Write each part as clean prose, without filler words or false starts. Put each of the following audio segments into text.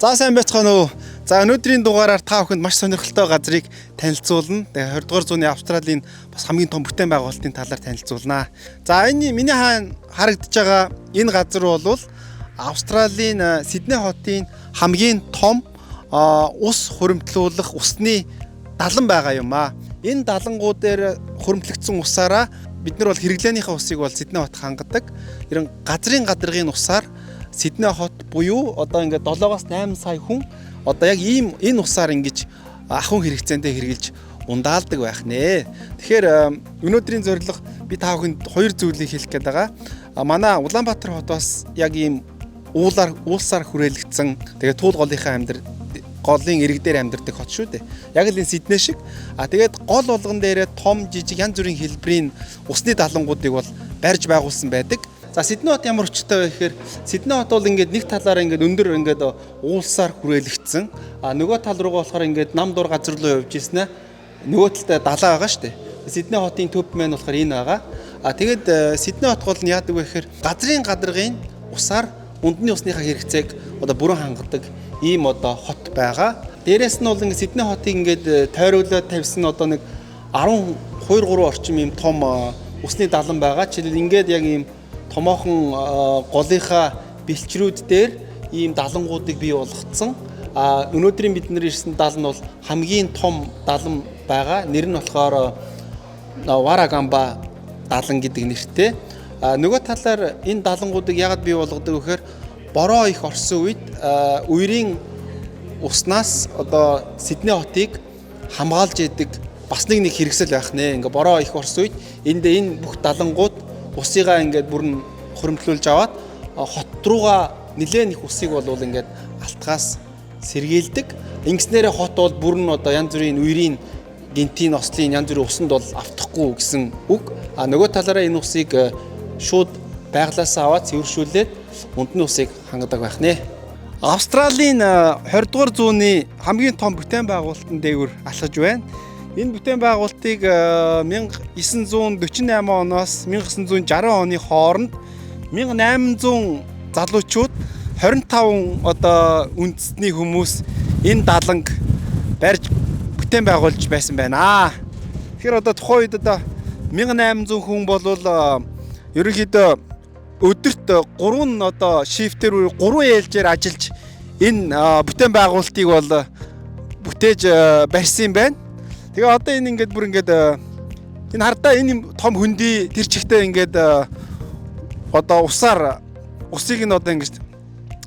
За сайн байцгаана уу. За өнөөдрийн дугаараар та бүхэнд маш сонирхолтой газрыг танилцуулна. Тэгээ 20 дугаар зууны Австралийн бас хамгийн том бүтээн байгуулалтын талаар танилцуулнаа. За энэ миний харагдаж байгаа энэ газар бол Австралийн Сидней хотын хамгийн том ус хуримтлуулах усны далан байгаа юм аа. Энэ далангуу дээр хуримтлагдсан усаараа бид нар бол хэрэглээнийхээ усыг бол Сидней хот хангадаг. Ерөн газрын гадаргын усаар Сидней хот буюу одоо ингээд 7-8 сая хүн одоо яг энэ усаар ингэж ахуйн хэрэгцээндээ хэрэгжилж ундаалдаг байх нэ. Тэгэхээр өнөөдрийн зорилго би та бүхэнд хоёр зүйлийг хэлэх гээд байгаа. Манай Улаанбаатар хот бас яг ийм уулсаар хүрээлэгдсэн. Тэгээ туул голынхаа голын ирэг дээр амьдардаг хот шүү дээ. Яг л энэ Сидней шиг. Тэгээд гол болгон дээрээ том жижиг янз бүрийн хэлбэрийн усны далангуудыг бол барьж байгуулсан байдаг. За Сидней хот ямар өчтэй вэ гэхээр Сидней хот бол ингээд нэг талаараа ингээд өндөр ингээд уулсаар хүрээлэгдсэн. Нөгөө тал руугаа болохоор ингээд нам дур газар руу явж ирсэн нөгөө талд далаа байгаа шүү дээ. Сидней хотын төв маань болохоор энэ байгаа. Тэгээд Сидней хот бол нь яадаг вэ гэхээр газрын гадаргын усаар үндэсний усныхаа хэрэгцээг одоо бүрэн хангадаг ийм одоо хот байгаа. Дээрээс нь бол ингээд Сидней хотыг ингээд тойруулаад тавьсан одоо нэг 12-3 орчим ийм том усны далан байгаа. Жишээлбэл ингээд яг ийм томоохон голынхаа бэлчрүүд дээр ийм далангуудыг бий болгоцсон. Өнөөдрийн бид нар ирсэн далан бол хамгийн том далан байгаа. Нэр нь болохоор Warragamba далан гэдэг нэртэй. Нөгөө талаар энэ далангуудыг яагаад бий болгодог вэ гэхээр бороо их орсон үед үерийн уснаас одоо Сидней хотыг хамгаалж яадаг бас нэг хэрэгсэл байх нэ. Ингээ бороо их орсон үед энэ бүх далангууд усыгаа ингээд бүрэн хуримтлуулж аваад хот руугаа нэлээд их усыг бол ингээд алтгаас сэргийлдэг. Ингэснээрээ хот бол бүрэн одоо янз бүрийн үерийн гинтийн ослын янз бүрийн усанд бол автахгүй гэсэн үг. Нөгөө талаараа энэ усыг шууд байглаас аваад цэвэршүүлээд үндэсний усыг хангадаг байх нэ. Австралийн 20 дугаар зууны хамгийн том бүтээн байгуулалтын дээгүүр алхаж байна. Энэ бүтээн байгуулалтыг 1948 оноос 1960 оны хооронд 1800 залуучууд 25 одоо үндэстний хүмүүс энэ даланг барьж бүтээн байгуулж байсан байна. Тэгэхээр одоо тухайн үед одоо 1800 хүн бол ерөнхийдөө өдөрт 3 одоо шифтээр 3 ээлжээр ажиллаж энэ бүтээн байгуулалтыг бол бүтээж барьсан юм байна. Тэгээ одоо энэ ингээд бүр ингээд энэ хардаа энэ том хөндөй тэр чигтээ ингээд одоо усыг нь одоо ингэж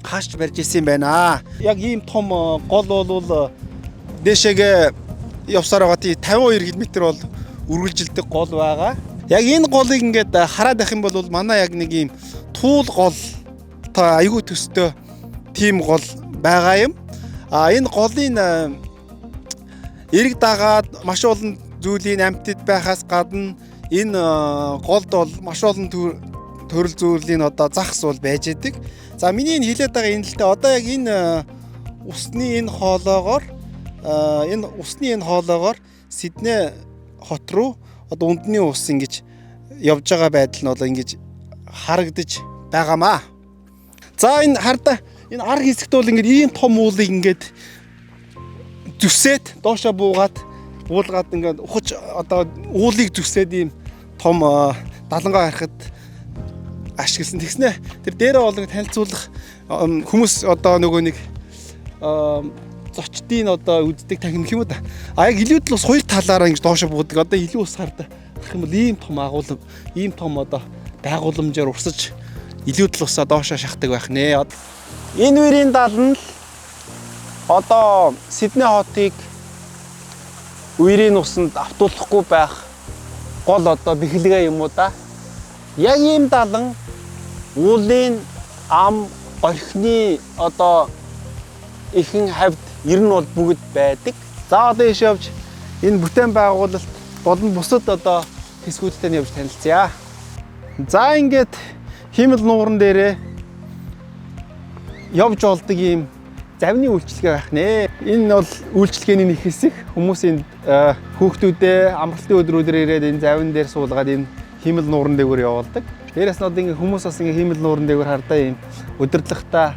хаашч барьж ирсэн юм байна. Яг ийм том гол бол дээшээгээ явсаар байгаа тий 52 км бол үргэлжилдэг гол байгаа. Яг энэ голыг ингээд хараад байх юм бол манай яг нэг ийм туул гол та айгүй төстэй тийм гол байгаа юм. Энэ голын эрэг дагаад маш олон зүйлийн амьтад байхаас гадна энэ голд бол маш олон төрөл зүйлийн одоо захс бол байж идэг. За миний хэлээд байгаа энэ л дээ одоо яг энэ усны энэ хоолоогоор Сидней хот руу одоо үндэсний ус ингэж явж байгаа байдал нь бол ингэж харагдаж байгаамаа. За энэ хардаа энэ ар хэсэгт бол ингэж ийм том уулыг ингэж зүсээд доошоо буулгаад ингээд ухаж одоо уулыг зүсээд ийм том далангаа харахад ашигласан. Тэгснэ тэр дээрээ бол танилцуулах хүмүүс одоо нөгөө нэг зочдын одоо үздэг тахин гэх юм уу да. Яг илүүдл бас хоёр талаараа ингэж доошоо буудаг. Одоо илүү ус хардаа гэх юм бол ийм том агуулга, ийм том одоо байгууламжаар урсаж илүүдл усаа доошоо шахдаг байх нэ. Энэ үерийн далан л одоо Сидней хотыг үерийн усанд автуулахгүй байх гол одоо бэхлэгээ юм уу да. Яг ийм далан уулын ам орхины одоо ихэнх хавьд ер нь бол бүгд байдаг. За одоо ийш явж энэ бүтээн байгуулалт болон бусад одоо хэсгүүдтэй нь явж танилцъя. За ингээд химэл нууран дээрээ явж болдог ийм завны үйлчилгээ байх нэ. Энэ бол үйлчилгээний нэг хэсэг. Хүмүүсийн хүүхдүүдээ амралтын өдрүүдээр ирээд энэ завн дээр суулгаад энэ химэл нууран дээгүүр явуулдаг. Дээрээс нь одоо ингээ хүмүүс бас ингээ химэл нууран дээгүүр хардаа ийм удирдлагатай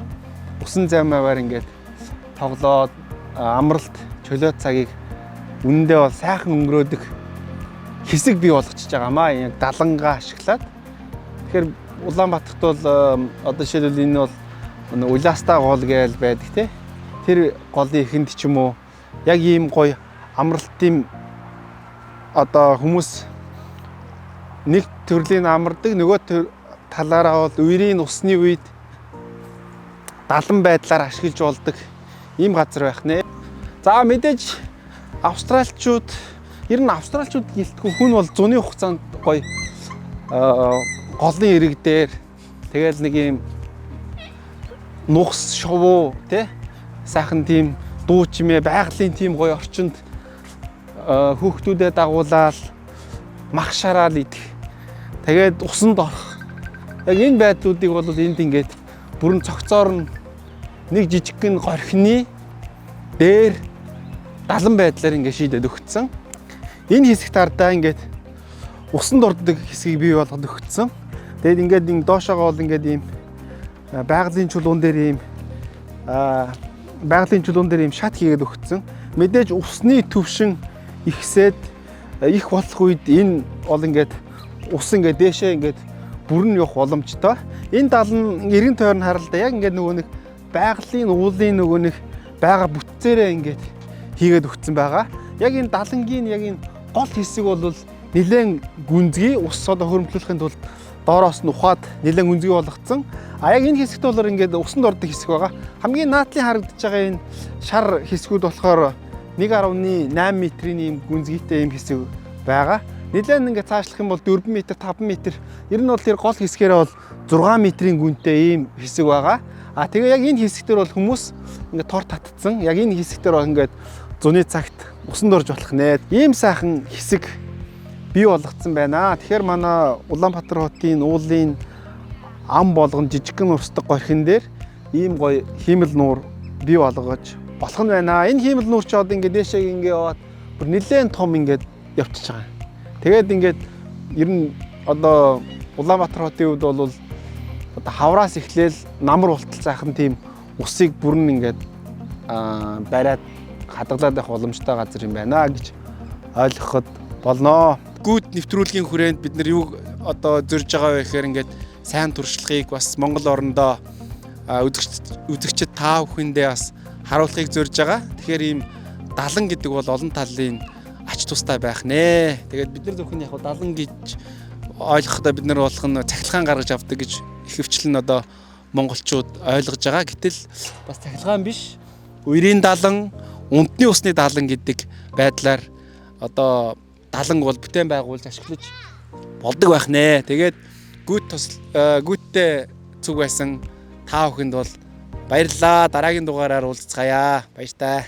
усан завмаагаар ингээд тоглоод амралт чөлөө цагийг үнэндээ бол сайхан өнгөрөөдөг хэсэг бий болгочихж байгаамаа. Яг далангаа ашиглаад. Тэгэхээр Улаанбаатарт бол одоо жишээлбэл энэ бол Улаастаа гол гээл байдаг те. Тэр голын ихэнд ч юм уу яг ийм гоё амралтын одоо хүмүүс нэг төрлийн амардаг, нөгөө талаараа бол үерийн усны үед далан байдлаар ашиглаж болдог ийм газар байх нэ. За мэдээж австралчууд ер нь австралчууд гэлтгүй хүн бол зуны хугацаанд гоё голын ирэг дээр тэгэл нэг ийм нухс шовуу тий сайхан тийм дуу чимээ байгалийн тийм гоё орчинд хүүхдүүдэд дагуулаад мах шараал идэх. Тэгээд усанд орох. Яг энэ байдлуудыг бол энд ингээд бүрэн цогцоор нэг жижигхэн горхины дээр далан байдлаар ингээд шийдээд өгцсөн. Энэ хэсэгт ардаа ингээд усанд ордог хэсгийг бий болгоод өгцсөн. Тэгээд ингээд энэ доошоогоо бол ингээд ийм байгалийн чулуун дээр ийм шат хийгээд өгцсөн. Мэдээж усны төвшин ихсээд их болох үед энэ бол ингээд ус ингээд дээшээ ингээд бүрэн явах боломжтой. Энэ далан эргэн тойрон харалдаа яг ингээд нөгөө нэг байгалийн уулын нөгөө нэг байга бүтцээрээ ингээд хийгээд өгцөн байгаа. Яг энэ далангийн яг энэ гол хэсэг бол нэлээд гүнзгий ус одоо хөрөмтлөхийн тулд доороос нь ухаад нэлээд гүнзгий болгоцсон. А яг энэ хэсэгт бол ингээд усанд ордог хэсэг байгаа. Хамгийн наадлын харагдаж байгаа энэ шар хэсгүүд болохоор 1.8 метрийн ийм гүнзгийтэй ийм хэсэг байгаа. Нэлээд ингээд цаашлах юм бол 4 м, 5 м. Ер нь бол тэр гол хэсгээрээ бол 6 метрийн гүнтэй ийм хэсэг байгаа. А тэгээ яг энэ хэсэгтэр бол хүмүүс ингээд тор татцсан. Яг энэ хэсэгтэр бол ингээд зуны цагт усанд орж болох нэ. Ийм сайхан хэсэг бий болгоцсон байна. Тэгэхээр манай Улаанбаатар хотын уулын ам болгон жижигхэн урсдаг горхин дээр ийм гоё хиймэл нуур бий болгож болох нь байна. Энэ хиймэл нуур ч одоо ингээд дээшээ ингээд яваад бүр нэлээд том ингээд явчихж байгаа. Тэгээд ингээд ер нь одоо Улаанбаатар хотын хувьд бол одоо хавраас эхлээл намар ултал цаахан тийм усыг бүрэн ингээд бариад хадгалаад явах боломжтой газар юм байна гэж ойлгоход болно. Гүйт нэвтрүүлгийн хүрээнд бид нар юу одоо зорж байгаа вэ гэхээр ингээд сайн туршлагыг бас Монгол орондоо үзэгчид та бүхэндээ бас харуулахыг зорж байгаа. Тэгэхээр ийм далан гэдэг бол олон талын ач тустай байх нэ. Тэгээд бид нар зөвхөн яг далан гэж ойлгохдоо бид нар болох нь цахилгаан гаргаж авдаг гэж ихэвчлэн одоо монголчууд ойлгож байгаа. Гэтэл бас цахилгаан биш. Үерийн далан, унтны усны далан гэдэг байдлаар одоо далан бол бүтээн байгуулж ашиглаж болдог байх нэ. Тэгээд гүйттэй зүг байсан та бүхэнд бол баярлалаа. Дараагийн дугаараар уулзцаая. Баяр таа.